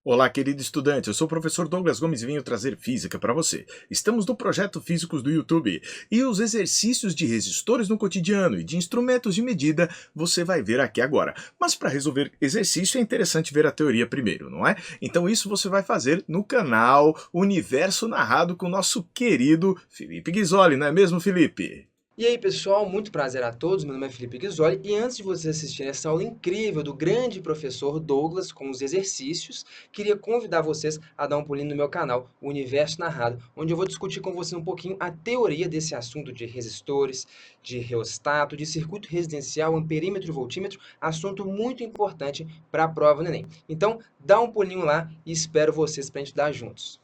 Olá, querido estudante, eu sou o professor Douglas Gomes e venho trazer física para você. Estamos no projeto Físicos do YouTube e os exercícios de resistores no cotidiano e de instrumentos de medida você vai ver aqui agora. Mas para resolver exercício é interessante ver a teoria primeiro, não é? Então isso você vai fazer no canal Universo Narrado com o nosso querido Felipe Ghisoli, não é mesmo, Felipe? E aí, pessoal, muito prazer a todos. Meu nome é Felipe Ghisoli e antes de vocês assistirem essa aula incrível do grande professor Douglas com os exercícios, queria convidar vocês a dar um pulinho no meu canal, o Universo Narrado, onde eu vou discutir com você um pouquinho a teoria desse assunto de resistores, de reostato, de circuito residencial, amperímetro e voltímetro, assunto muito importante para a prova do Enem. Então, dá um pulinho lá e espero vocês para a gente dar juntos.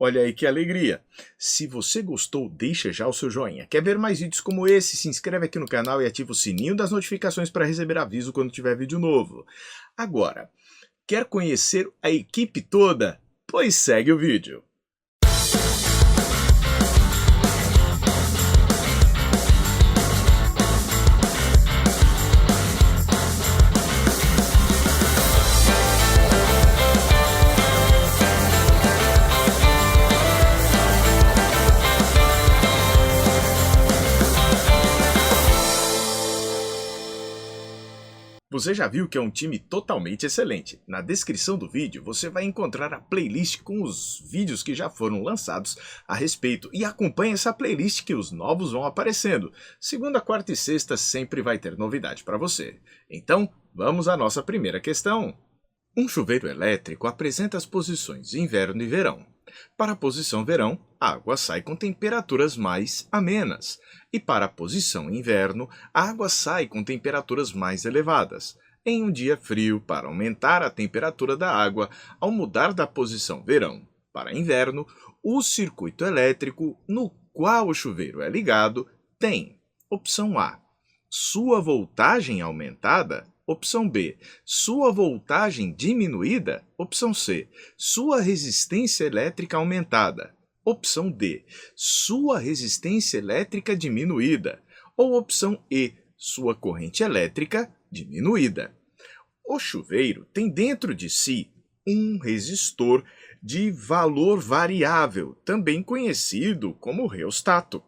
Olha aí que alegria! Se você gostou, deixa já o seu joinha. Quer ver mais vídeos como esse? Se inscreve aqui no canal e ativa o sininho das notificações para receber aviso quando tiver vídeo novo. Agora, quer conhecer a equipe toda? Pois segue o vídeo. Você já viu que é um time totalmente excelente. Na descrição do vídeo você vai encontrar a playlist com os vídeos que já foram lançados a respeito e acompanhe essa playlist que os novos vão aparecendo. Segunda, quarta e sexta sempre vai ter novidade para você. Então, vamos à nossa primeira questão. Um chuveiro elétrico apresenta as posições inverno e verão. Para a posição verão, a água sai com temperaturas mais amenas, e para a posição inverno, a água sai com temperaturas mais elevadas. Em um dia frio, para aumentar a temperatura da água, ao mudar da posição verão para inverno, o circuito elétrico no qual o chuveiro é ligado tem: opção A, sua voltagem aumentada. Opção B, sua voltagem diminuída. Opção C, sua resistência elétrica aumentada. Opção D, sua resistência elétrica diminuída. Ou opção E, sua corrente elétrica diminuída. O chuveiro tem dentro de si um resistor de valor variável, também conhecido como reostato.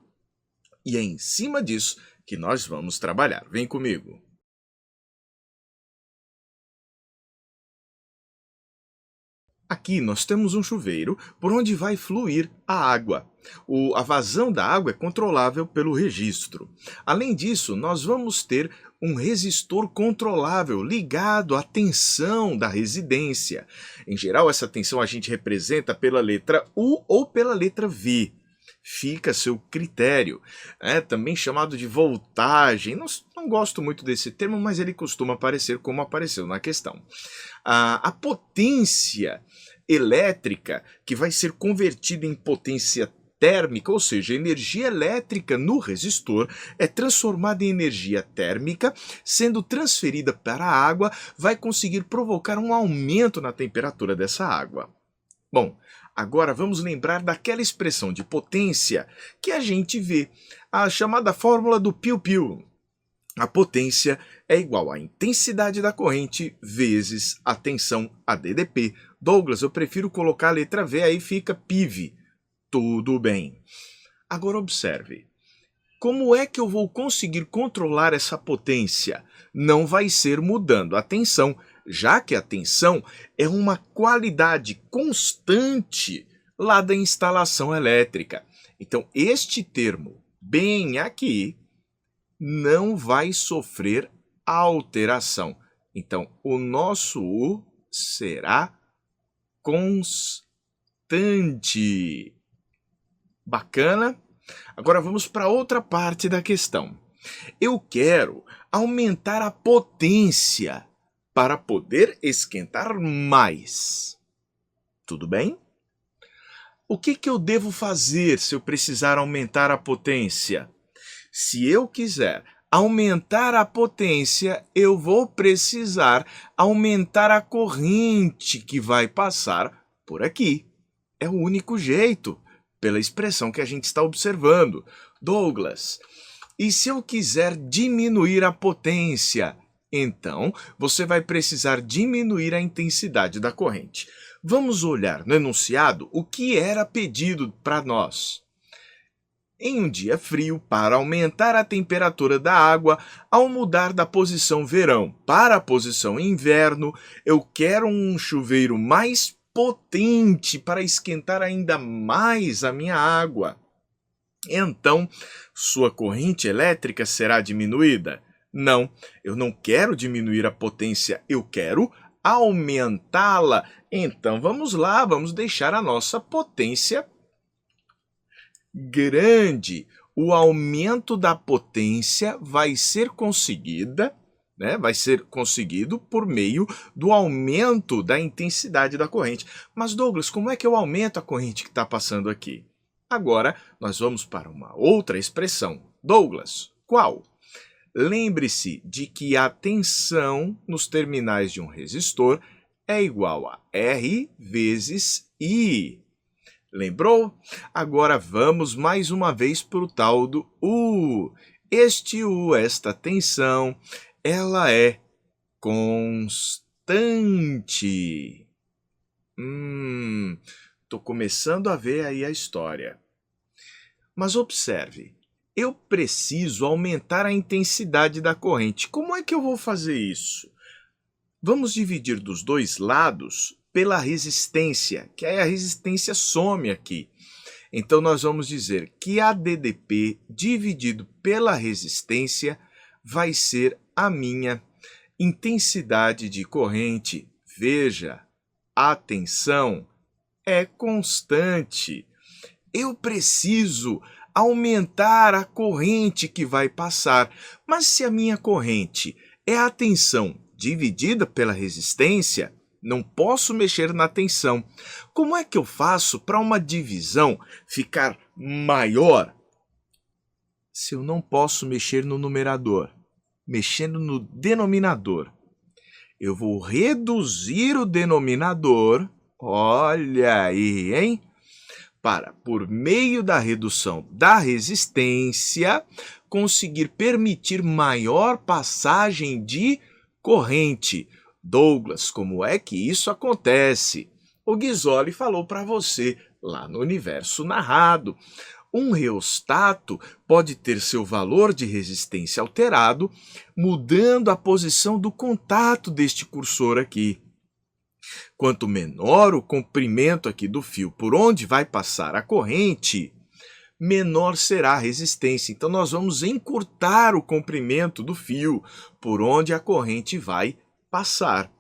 E é em cima disso que nós vamos trabalhar. Vem comigo. Aqui nós temos um chuveiro por onde vai fluir a água. A vazão da água é controlável pelo registro. Além disso, nós vamos ter um resistor controlável ligado à tensão da residência. Em geral, essa tensão a gente representa pela letra U ou pela letra V. Fica a seu critério. É também chamado de voltagem. Não gosto muito desse termo, mas ele costuma aparecer como apareceu na questão. A potência elétrica, que vai ser convertida em potência térmica, ou seja, energia elétrica no resistor, é transformada em energia térmica, sendo transferida para a água, vai conseguir provocar um aumento na temperatura dessa água. Bom, agora vamos lembrar daquela expressão de potência que a gente vê, a chamada fórmula do piu-piu. A potência é igual à intensidade da corrente vezes a tensão, a DDP. Douglas, eu prefiro colocar a letra V, aí fica PIV. Tudo bem. Agora observe. Como é que eu vou conseguir controlar essa potência? Não vai ser mudando a tensão, já que a tensão é uma qualidade constante lá da instalação elétrica. Então, este termo, bem aqui, não vai sofrer alteração. Então, o nosso U será constante. Bacana? Agora vamos para outra parte da questão. Eu quero aumentar a potência para poder esquentar mais. Tudo bem? O que eu devo fazer se eu precisar aumentar a potência? Se eu quiser aumentar a potência, eu vou precisar aumentar a corrente que vai passar por aqui. É o único jeito, pela expressão que a gente está observando. Douglas, e se eu quiser diminuir a potência, Então, você vai precisar diminuir a intensidade da corrente. Vamos olhar no enunciado o que era pedido para nós. Em um dia frio, para aumentar a temperatura da água, ao mudar da posição verão para a posição inverno, eu quero um chuveiro mais potente para esquentar ainda mais a minha água. Então, sua corrente elétrica será diminuída? Não, eu não quero diminuir a potência, eu quero aumentá-la. Então, vamos lá, vamos deixar a nossa potência grande. O aumento da potência vai ser conseguida, né? Vai ser conseguido por meio do aumento da intensidade da corrente. Mas, Douglas, como é que eu aumento a corrente que está passando aqui? Agora, nós vamos para uma outra expressão. Douglas, qual? Lembre-se de que a tensão nos terminais de um resistor é igual a R vezes I. Lembrou? Agora vamos mais uma vez para o tal do U. Este U, esta tensão, ela é constante. Estou começando a ver aí a história. Mas observe, eu preciso aumentar a intensidade da corrente. Como é que eu vou fazer isso? Vamos dividir dos dois lados pela resistência, que aí a resistência some aqui. Então, nós vamos dizer que a DDP dividido pela resistência vai ser a minha intensidade de corrente. Veja, a tensão é constante. Eu preciso aumentar a corrente que vai passar. Mas se a minha corrente é a tensão dividida pela resistência, não posso mexer na tensão. Como é que eu faço para uma divisão ficar maior? Se eu não posso mexer no numerador, mexendo no denominador, eu vou reduzir o denominador, olha aí, hein? Para, por meio da redução da resistência, conseguir permitir maior passagem de corrente. Douglas, como é que isso acontece? O Guizoli falou para você lá no Universo Narrado. Um reostato pode ter seu valor de resistência alterado, mudando a posição do contato deste cursor aqui. Quanto menor o comprimento aqui do fio por onde vai passar a corrente, menor será a resistência. Então, nós vamos encurtar o comprimento do fio por onde a corrente vai passar,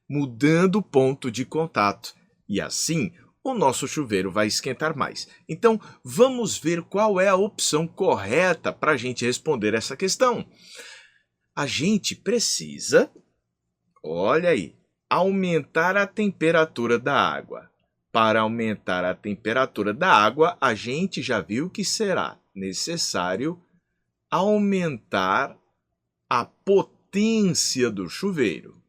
mudando o ponto de contato. E assim, o nosso chuveiro vai esquentar mais. Então, vamos ver qual é a opção correta para a gente responder essa questão. A gente precisa, olha aí, aumentar a temperatura da água. Para aumentar a temperatura da água, a gente já viu que será necessário aumentar a potência do chuveiro.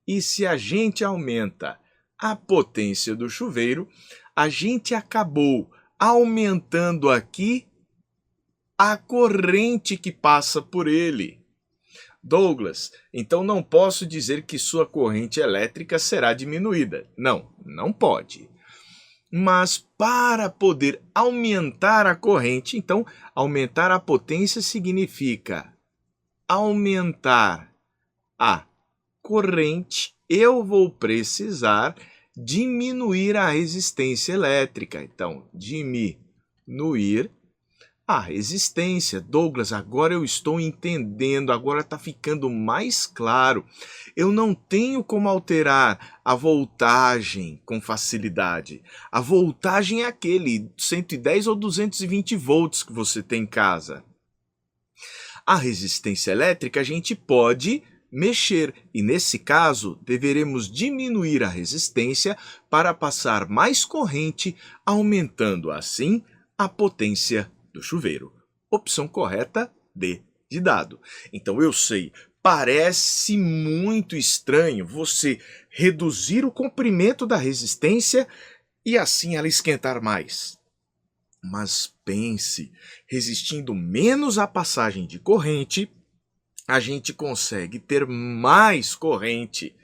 E se a gente aumenta a potência do chuveiro, a gente acabou aumentando aqui a corrente que passa por ele. Douglas, então não posso dizer que sua corrente elétrica será diminuída. Não, não pode. Mas para poder aumentar a corrente, então aumentar a potência significa aumentar a corrente, eu vou precisar diminuir a resistência elétrica. Então, diminuir a resistência. Douglas, agora eu estou entendendo, agora está ficando mais claro. Eu não tenho como alterar a voltagem com facilidade. A voltagem é aquele 110 ou 220 volts que você tem em casa. A resistência elétrica a gente pode mexer e, nesse caso, deveremos diminuir a resistência para passar mais corrente, aumentando assim a potência do chuveiro. Opção correta, D de dado. Então eu sei, parece muito estranho você reduzir o comprimento da resistência e assim ela esquentar mais. Mas pense, resistindo menos à passagem de corrente, a gente consegue ter mais corrente.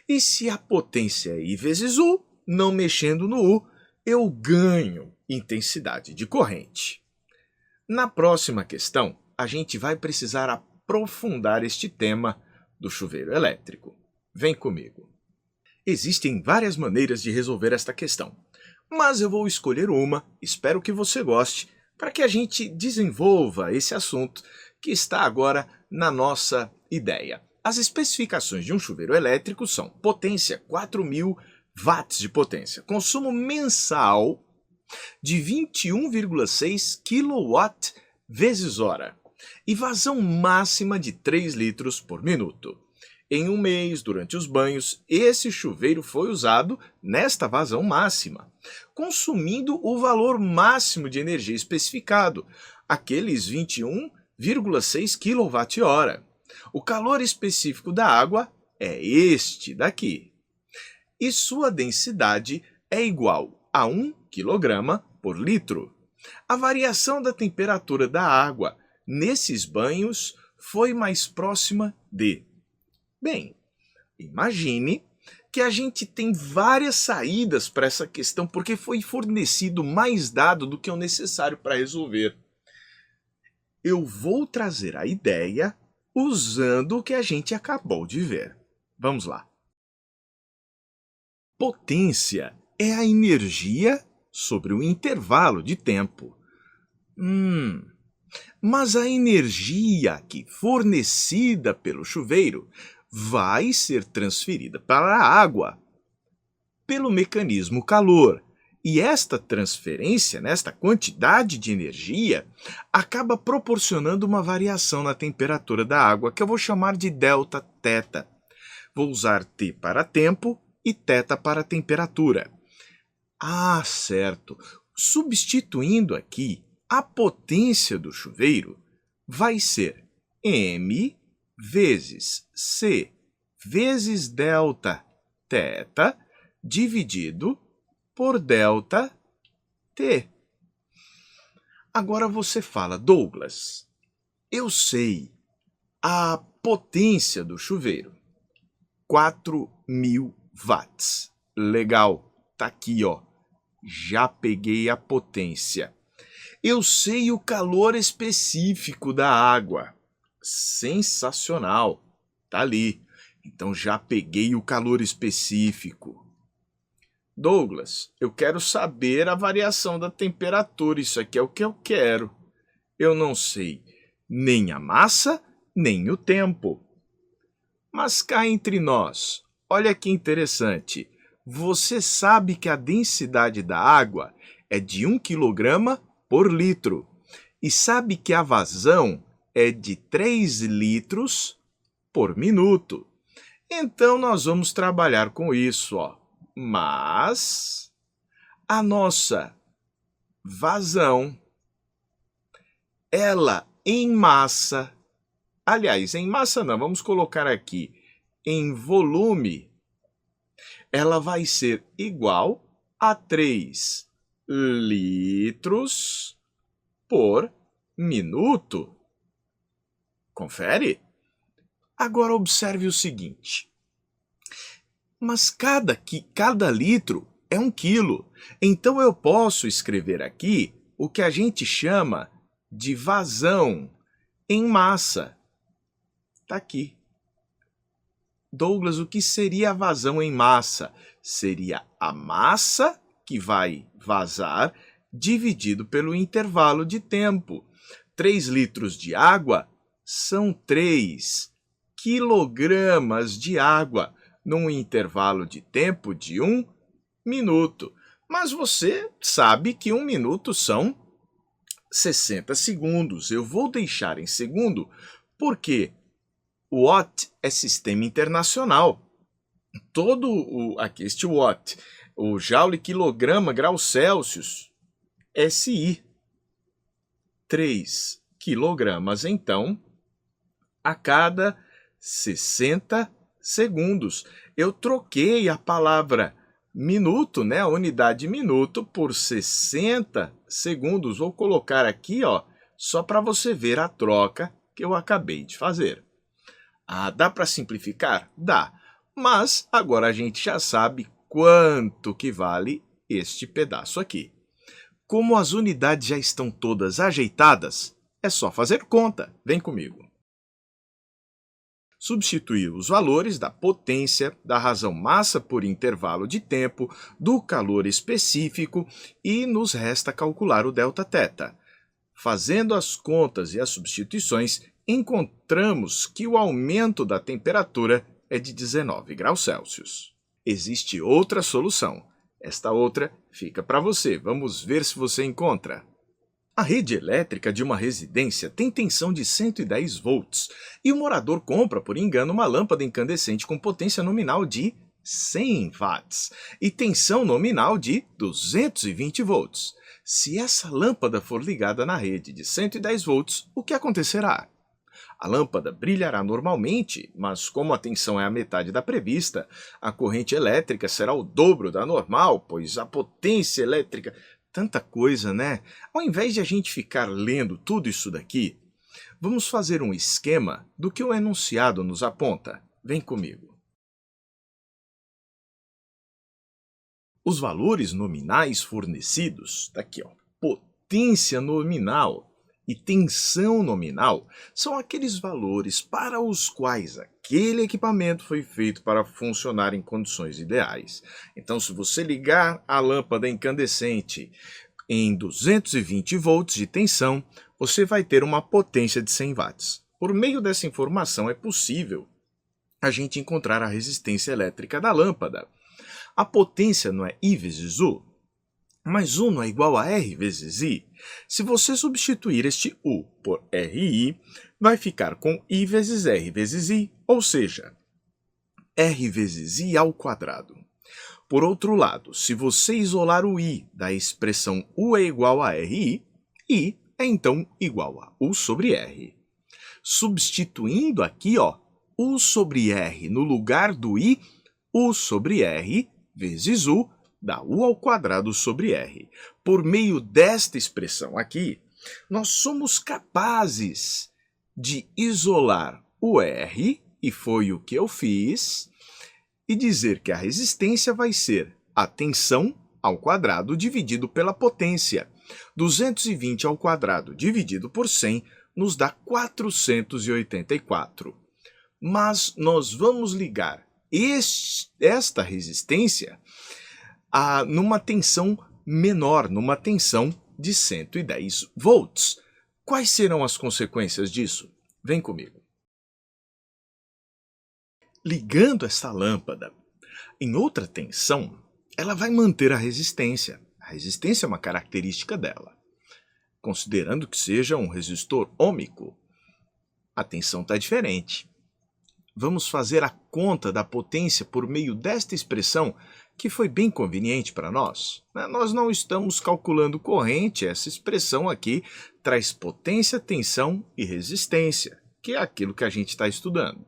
E se a potência é I vezes U, não mexendo no U, eu ganho intensidade de corrente. Na próxima questão, a gente vai precisar aprofundar este tema do chuveiro elétrico. Vem comigo. Existem várias maneiras de resolver esta questão, mas eu vou escolher uma, espero que você goste, para que a gente desenvolva esse assunto que está agora na nossa ideia. As especificações de um chuveiro elétrico são potência 4.000 watts de potência, consumo mensal de 21,6 kW vezes hora e vazão máxima de 3 litros por minuto. Em um mês, durante os banhos, esse chuveiro foi usado nesta vazão máxima, consumindo o valor máximo de energia especificado, aqueles 21,6 kWh. O calor específico da água é este daqui. E sua densidade é igual a 1 kg por litro. A variação da temperatura da água nesses banhos foi mais próxima de... Bem, imagine que a gente tem várias saídas para essa questão porque foi fornecido mais dado do que o necessário para resolver. Eu vou trazer a ideia usando o que a gente acabou de ver. Vamos lá. Potência é a energia sobre o intervalo de tempo. Mas a energia aqui fornecida pelo chuveiro vai ser transferida para a água pelo mecanismo calor. E esta transferência, esta quantidade de energia, acaba proporcionando uma variação na temperatura da água, que eu vou chamar de delta θ. Vou usar T para tempo e θ para temperatura. Ah, certo. Substituindo aqui, a potência do chuveiro vai ser M vezes C vezes delta θ dividido por delta T. Agora você fala, Douglas, eu sei a potência do chuveiro, 4.000 watts. Legal, tá aqui, ó. Já peguei a potência. Eu sei o calor específico da água. Sensacional, tá ali. Então já peguei o calor específico. Douglas, eu quero saber a variação da temperatura, isso aqui é o que eu quero. Eu não sei nem a massa, nem o tempo. Mas cá entre nós, olha que interessante. Você sabe que a densidade da água é de 1 kg por litro. E sabe que a vazão é de 3 litros por minuto. Então nós vamos trabalhar com isso, ó. Mas a nossa vazão, ela em massa, aliás, em massa não, vamos colocar aqui em volume, ela vai ser igual a 3 litros por minuto. Confere? Agora observe o seguinte. Mas cada litro é 1 quilo. Então eu posso escrever aqui o que a gente chama de vazão em massa. Está aqui. Douglas, o que seria a vazão em massa? Seria a massa que vai vazar dividido pelo intervalo de tempo. 3 litros de água são 3 quilogramas de água num intervalo de tempo de 1 minuto. Mas você sabe que 1 minuto são 60 segundos. Eu vou deixar em segundo porque watt é sistema internacional. Aqui este watt, o joule quilograma grau Celsius, SI. 3 quilogramas, então, a cada 60 segundos. Eu troquei a palavra minuto, né, a unidade minuto, por 60 segundos. Vou colocar aqui, ó, só para você ver a troca que eu acabei de fazer. Ah, dá para simplificar? Dá. Mas agora a gente já sabe quanto que vale este pedaço aqui. Como as unidades já estão todas ajeitadas, é só fazer conta. Vem comigo. Substituir os valores da potência, da razão massa por intervalo de tempo, do calor específico e nos resta calcular o Δθ. Fazendo as contas e as substituições, encontramos que o aumento da temperatura é de 19 graus Celsius. Existe outra solução. Esta outra fica para você. Vamos ver se você encontra. A rede elétrica de uma residência tem tensão de 110 volts e o morador compra, por engano, uma lâmpada incandescente com potência nominal de 100 watts e tensão nominal de 220 volts. Se essa lâmpada for ligada na rede de 110 volts, o que acontecerá? A lâmpada brilhará normalmente, mas como a tensão é a metade da prevista, a corrente elétrica será o dobro da normal, pois a potência elétrica... Tanta coisa, né? Ao invés de a gente ficar lendo tudo isso daqui, vamos fazer um esquema do que o enunciado nos aponta. Vem comigo. Os valores nominais fornecidos, tá aqui, ó, potência nominal e tensão nominal, são aqueles valores para os quais aquele equipamento foi feito para funcionar em condições ideais. Então, se você ligar a lâmpada incandescente em 220 volts de tensão, você vai ter uma potência de 100 watts. Por meio dessa informação é possível a gente encontrar a resistência elétrica da lâmpada. A potência não é I vezes U? Mas U não é igual a R vezes I? Se você substituir este U por RI, vai ficar com I vezes R vezes I, ou seja, R vezes I ao quadrado. Por outro lado, se você isolar o I da expressão U é igual a RI, I é então igual a U sobre R. Substituindo aqui, ó, U sobre R no lugar do I, U sobre R vezes U dá U ao quadrado sobre R. Por meio desta expressão aqui, nós somos capazes de isolar o R, e foi o que eu fiz, e dizer que a resistência vai ser a tensão ao quadrado dividido pela potência. 220 ao quadrado dividido por 100 nos dá 484. Mas nós vamos ligar esta resistência numa tensão menor, numa tensão de 110 volts. Quais serão as consequências disso? Vem comigo. Ligando esta lâmpada em outra tensão, ela vai manter a resistência. A resistência é uma característica dela. Considerando que seja um resistor ôhmico, a tensão está diferente. Vamos fazer a conta da potência por meio desta expressão, que foi bem conveniente para nós. Nós não estamos calculando corrente, essa expressão aqui traz potência, tensão e resistência, que é aquilo que a gente está estudando.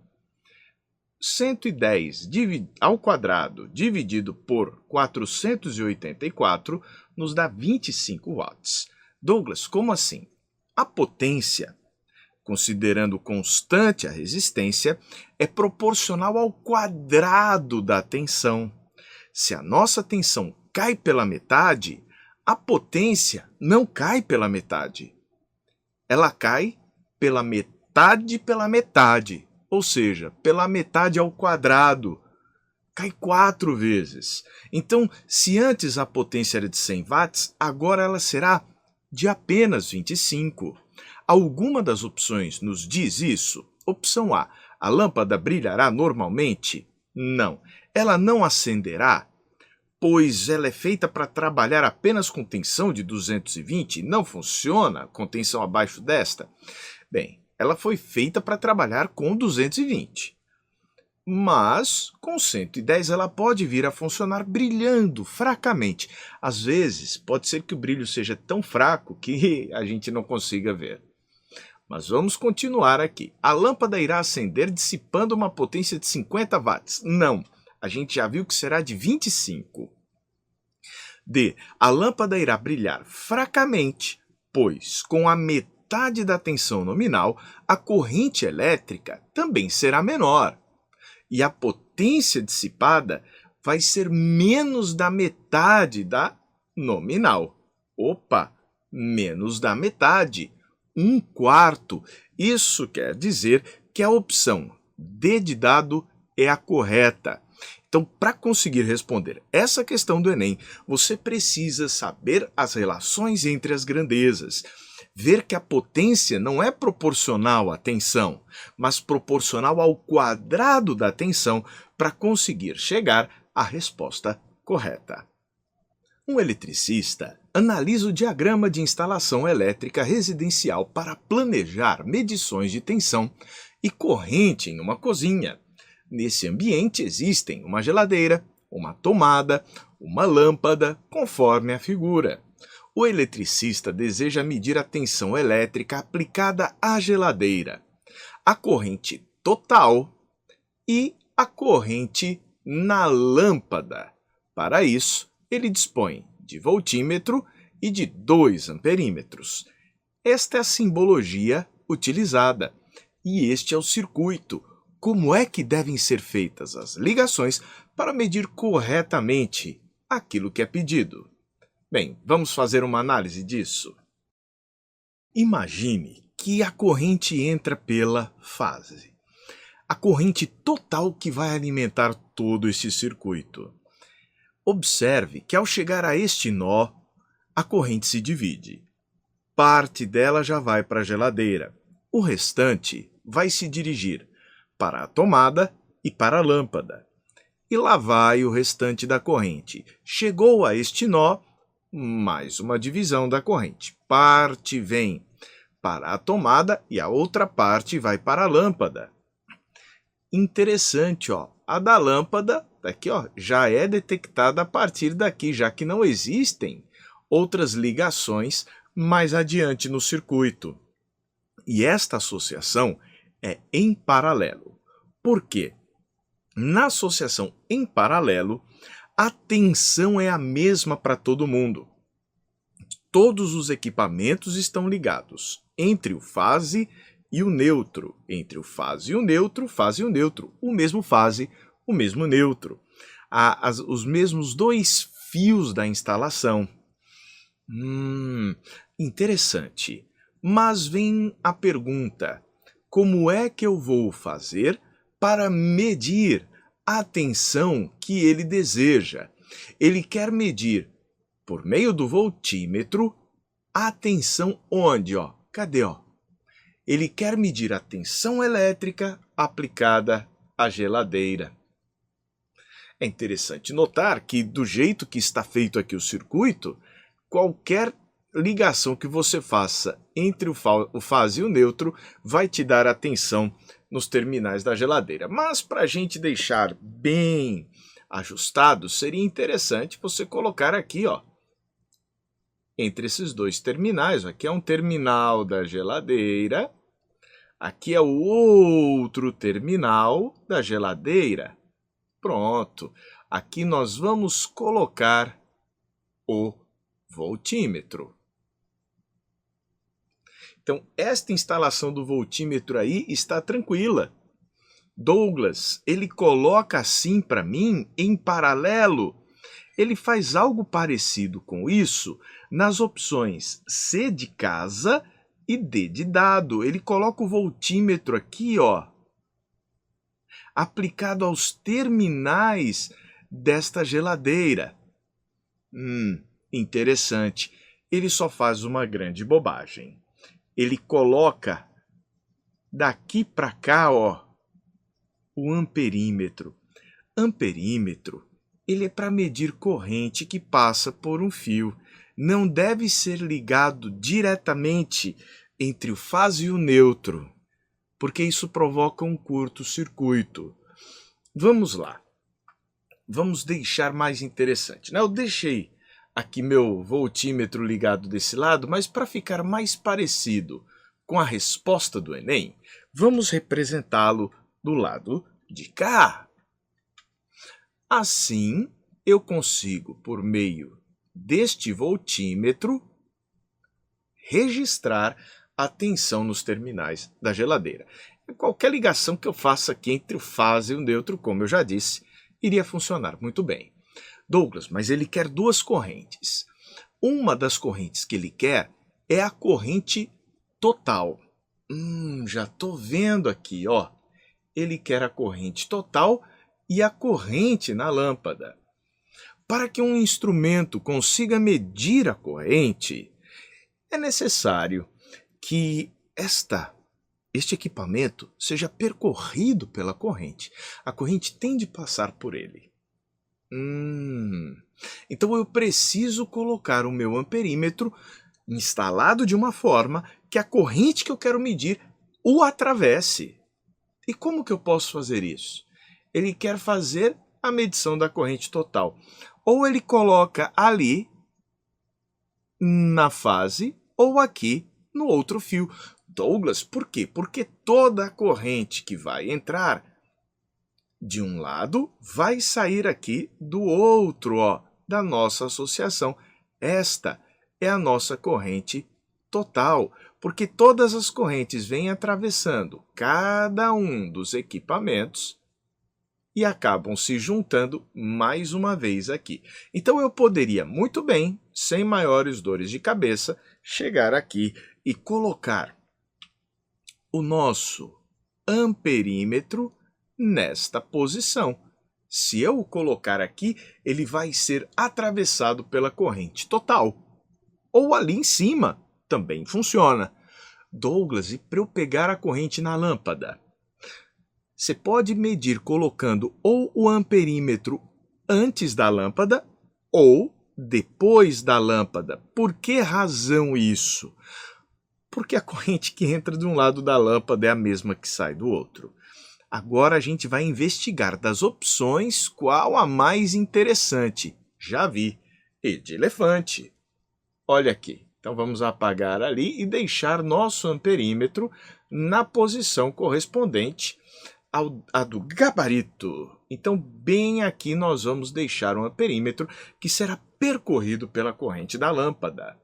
110 ao quadrado dividido por 484 nos dá 25 watts. Douglas, como assim? A potência, considerando constante a resistência, é proporcional ao quadrado da tensão. Se a nossa tensão cai pela metade, a potência não cai pela metade. Ela cai pela metade, ou seja, pela metade ao quadrado. Cai 4 vezes. Então, se antes a potência era de 100 watts, agora ela será de apenas 25. Alguma das opções nos diz isso? Opção A, a lâmpada brilhará normalmente? Não. Ela não acenderá, pois ela é feita para trabalhar apenas com tensão de 220, não funciona com tensão abaixo desta? Bem, ela foi feita para trabalhar com 220. Mas, com 110, ela pode vir a funcionar brilhando fracamente. Às vezes, pode ser que o brilho seja tão fraco que a gente não consiga ver. Mas vamos continuar aqui. A lâmpada irá acender dissipando uma potência de 50 watts. Não, a gente já viu que será de 25. D. A lâmpada irá brilhar fracamente, pois com a metade metade da tensão nominal, a corrente elétrica também será menor. E a potência dissipada vai ser menos da metade da nominal. Opa, menos da metade, 1/4. Isso quer dizer que a opção D de dado é a correta. Então, para conseguir responder essa questão do Enem, você precisa saber as relações entre as grandezas. Ver que a potência não é proporcional à tensão, mas proporcional ao quadrado da tensão para conseguir chegar à resposta correta. Um eletricista analisa o diagrama de instalação elétrica residencial para planejar medições de tensão e corrente em uma cozinha. Nesse ambiente existem uma geladeira, uma tomada, uma lâmpada, conforme a figura. O eletricista deseja medir a tensão elétrica aplicada à geladeira, a corrente total e a corrente na lâmpada. Para isso, ele dispõe de voltímetro e de 2 amperímetros. Esta é a simbologia utilizada e este é o circuito. Como é que devem ser feitas as ligações para medir corretamente aquilo que é pedido? Bem, vamos fazer uma análise disso. Imagine que a corrente entra pela fase. A corrente total que vai alimentar todo este circuito. Observe que ao chegar a este nó, a corrente se divide. Parte dela já vai para a geladeira. O restante vai se dirigir para a tomada e para a lâmpada. E lá vai o restante da corrente. Chegou a este nó, mais uma divisão da corrente. Parte vem para a tomada e a outra parte vai para a lâmpada. Interessante, ó. A da lâmpada, daqui, ó, já é detectada a partir daqui, já que não existem outras ligações mais adiante no circuito. E esta associação é em paralelo. Por quê? Na associação em paralelo, a tensão é a mesma para todo mundo. Todos os equipamentos estão ligados entre o fase e o neutro. Entre o fase e o neutro, o mesmo fase, o mesmo neutro. Há os mesmos 2 fios da instalação. Interessante. Mas vem a pergunta: como é que eu vou fazer para medir a tensão que ele deseja? Ele quer medir, por meio do voltímetro, a tensão onde? Ó? Cadê? Ó? Ele quer medir a tensão elétrica aplicada à geladeira. É interessante notar que, do jeito que está feito aqui o circuito, qualquer ligação que você faça entre o fase e o neutro vai te dar a tensão nos terminais da geladeira. Mas para a gente deixar bem ajustado, seria interessante você colocar aqui, ó, entre esses 2 terminais. Aqui é um terminal da geladeira, aqui é o outro terminal da geladeira. Pronto, aqui nós vamos colocar o voltímetro. Então, esta instalação do voltímetro aí está tranquila. Douglas, ele coloca assim para mim em paralelo. Ele faz algo parecido com isso nas opções C de casa e D de dado. Ele coloca o voltímetro aqui, ó, aplicado aos terminais desta geladeira. Interessante. Ele só faz uma grande bobagem. Ele coloca daqui para cá, ó, o amperímetro. Amperímetro, ele é para medir corrente que passa por um fio. Não deve ser ligado diretamente entre o fase e o neutro, porque isso provoca um curto-circuito. Vamos lá. Vamos deixar mais interessante, né? Eu deixei aqui meu voltímetro ligado desse lado, mas para ficar mais parecido com a resposta do Enem, vamos representá-lo do lado de cá. Assim, eu consigo, por meio deste voltímetro, registrar a tensão nos terminais da geladeira. Qualquer ligação que eu faça aqui entre o fase e o neutro, como eu já disse, iria funcionar muito bem. Douglas, mas ele quer duas correntes. Uma das correntes que ele quer é a corrente total. Já estou vendo aqui, ó. Ele quer a corrente total e a corrente na lâmpada. Para que um instrumento consiga medir a corrente, é necessário que este equipamento seja percorrido pela corrente. A corrente tem de passar por ele. Então eu preciso colocar o meu amperímetro instalado de uma forma que a corrente que eu quero medir o atravesse. E como que eu posso fazer isso? Ele quer fazer a medição da corrente total. Ou ele coloca ali na fase ou aqui no outro fio. Douglas, por quê? Porque toda a corrente que vai entrar de um lado vai sair aqui do outro, ó, da nossa associação. Esta é a nossa corrente total, porque todas as correntes vêm atravessando cada um dos equipamentos e acabam se juntando mais uma vez aqui. Então eu poderia muito bem, sem maiores dores de cabeça, chegar aqui e colocar o nosso amperímetro nesta posição. Se eu o colocar aqui, ele vai ser atravessado pela corrente total. Ou ali em cima, também funciona. Douglas, e para eu pegar a corrente na lâmpada? Você pode medir colocando ou o amperímetro antes da lâmpada ou depois da lâmpada. Por que razão isso? Porque a corrente que entra de um lado da lâmpada é a mesma que sai do outro. Agora a gente vai investigar das opções qual a mais interessante. Já vi, E de elefante. Olha aqui, então vamos apagar ali e deixar nosso amperímetro na posição correspondente à do gabarito. Então bem aqui nós vamos deixar um amperímetro que será percorrido pela corrente da lâmpada.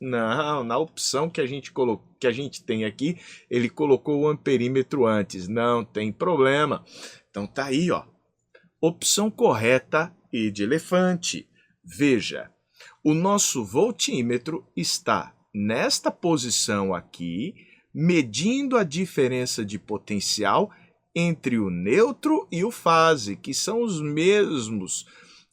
Não, na opção que a gente tem aqui, ele colocou o amperímetro antes, não tem problema. Então tá aí, ó. Opção correta, E de elefante. Veja, o nosso voltímetro está nesta posição aqui, medindo a diferença de potencial entre o neutro e o fase, que são os mesmos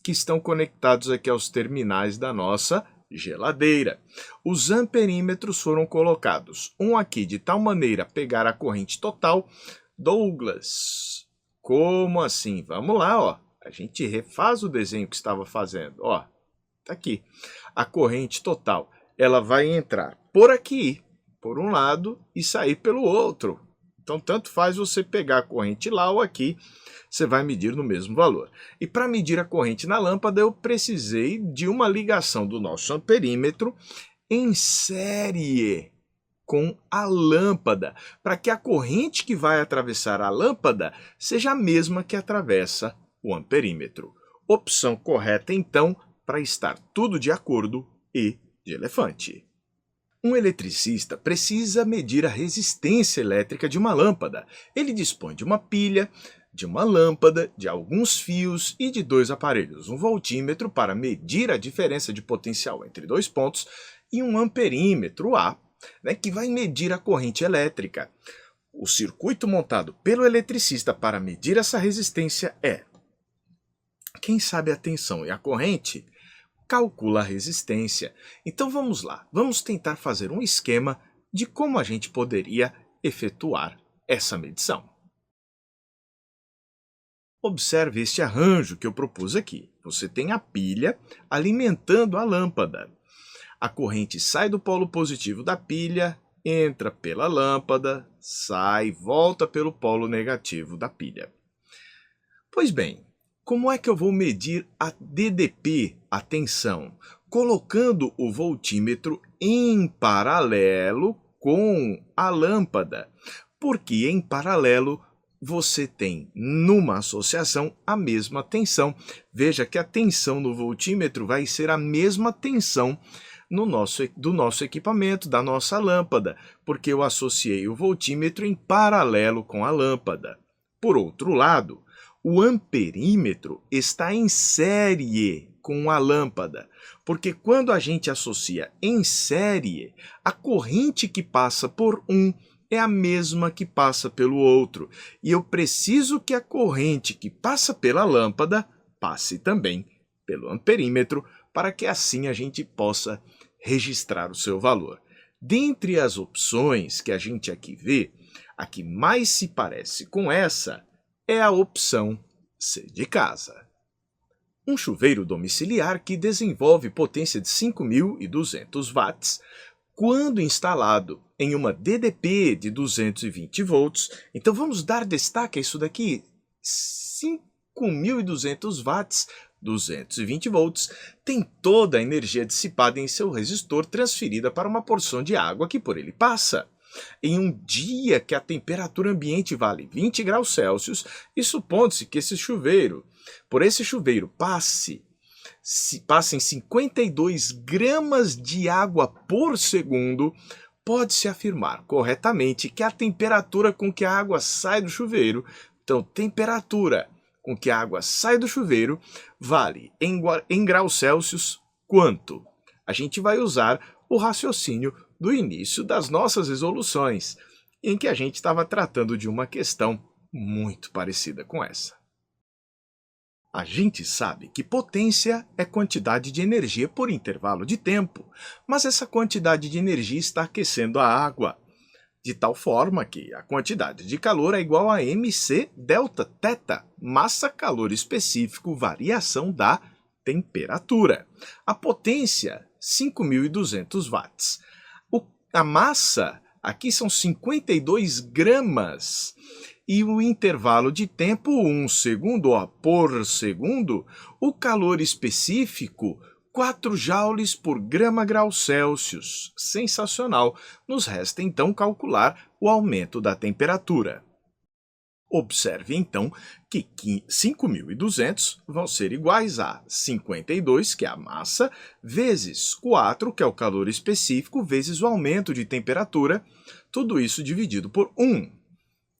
que estão conectados aqui aos terminais da nossa geladeira. Os amperímetros foram colocados, um aqui de tal maneira a pegar a corrente total. Douglas, como assim? Vamos lá, ó. A gente refaz o desenho que estava fazendo, ó. Tá aqui. A corrente total, ela vai entrar por aqui, por um lado, e sair pelo outro. Então, tanto faz você pegar a corrente lá ou aqui, você vai medir no mesmo valor. E para medir a corrente na lâmpada, eu precisei de uma ligação do nosso amperímetro em série com a lâmpada, para que a corrente que vai atravessar a lâmpada seja a mesma que atravessa o amperímetro. Opção correta, então, para estar tudo de acordo, E de elefante. Um eletricista precisa medir a resistência elétrica de uma lâmpada. Ele dispõe de uma pilha, de uma lâmpada, de alguns fios e de dois aparelhos. Um voltímetro para medir a diferença de potencial entre dois pontos e um amperímetro A, que vai medir a corrente elétrica. O circuito montado pelo eletricista para medir essa resistência é: quem sabe a tensão e a corrente calcula a resistência. Então vamos lá, vamos tentar fazer um esquema de como a gente poderia efetuar essa medição. Observe este arranjo que eu propus aqui. Você tem a pilha alimentando a lâmpada. A corrente sai do polo positivo da pilha, entra pela lâmpada, sai, volta pelo polo negativo da pilha. Pois bem, como é que eu vou medir a DDP, a tensão? Colocando o voltímetro em paralelo com a lâmpada, porque em paralelo você tem numa associação a mesma tensão. Veja que a tensão no voltímetro vai ser a mesma tensão do nosso equipamento, da nossa lâmpada, porque eu associei o voltímetro em paralelo com a lâmpada. Por outro lado, o amperímetro está em série com a lâmpada, porque quando a gente associa em série, a corrente que passa por um é a mesma que passa pelo outro, e eu preciso que a corrente que passa pela lâmpada passe também pelo amperímetro, para que assim a gente possa registrar o seu valor. Dentre as opções que a gente aqui vê, a que mais se parece com essa é a opção C de casa. Um chuveiro domiciliar que desenvolve potência de 5.200 watts, quando instalado em uma DDP de 220 volts, então vamos dar destaque a isso daqui, 5.200 watts, 220 volts, tem toda a energia dissipada em seu resistor transferida para uma porção de água que por ele passa. Em um dia que a temperatura ambiente vale 20 graus Celsius, e supondo-se que por esse chuveiro passem 52 gramas de água por segundo, pode-se afirmar corretamente que a temperatura com que a água sai do chuveiro, então temperatura com que a água sai do chuveiro, vale em graus Celsius quanto? A gente vai usar o raciocínio do início das nossas resoluções, em que a gente estava tratando de uma questão muito parecida com essa. A gente sabe que potência é quantidade de energia por intervalo de tempo, mas essa quantidade de energia está aquecendo a água, de tal forma que a quantidade de calor é igual a mc delta θ, massa-calor específico, variação da temperatura. A potência, 5.200 watts. A massa, aqui são 52 gramas. E o intervalo de tempo, 1 segundo por segundo, o calor específico, 4 joules por grau Celsius. Sensacional! Nos resta então calcular o aumento da temperatura. Observe então que 5.200 vão ser iguais a 52, que é a massa, vezes 4, que é o calor específico, vezes o aumento de temperatura, tudo isso dividido por 1.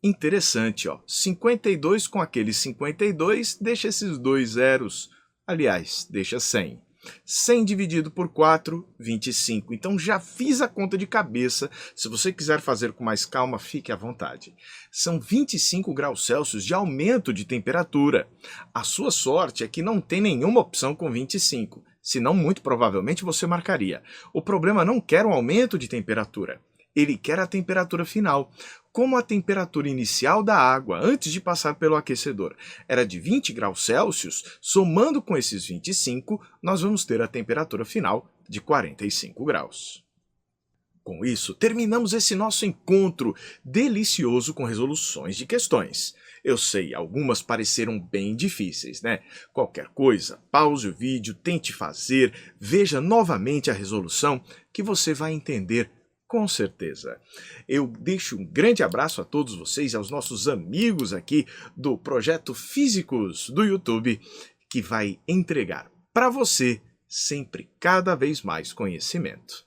Interessante, ó, 52 com aqueles 52, deixa esses dois zeros, aliás, deixa 100. 100 dividido por 4, 25. Então já fiz a conta de cabeça, se você quiser fazer com mais calma, fique à vontade. São 25 graus Celsius de aumento de temperatura. A sua sorte é que não tem nenhuma opção com 25, senão muito provavelmente você marcaria. O problema não quer um aumento de temperatura. Ele quer a temperatura final. Como a temperatura inicial da água, antes de passar pelo aquecedor, era de 20 graus Celsius, somando com esses 25, nós vamos ter a temperatura final de 45 graus. Com isso, terminamos esse nosso encontro delicioso com resoluções de questões. Eu sei, algumas pareceram bem difíceis, né? Qualquer coisa, pause o vídeo, tente fazer, veja novamente a resolução, que você vai entender com certeza. Eu deixo um grande abraço a todos vocês e aos nossos amigos aqui do Projeto Físicos do YouTube, que vai entregar para você sempre cada vez mais conhecimento.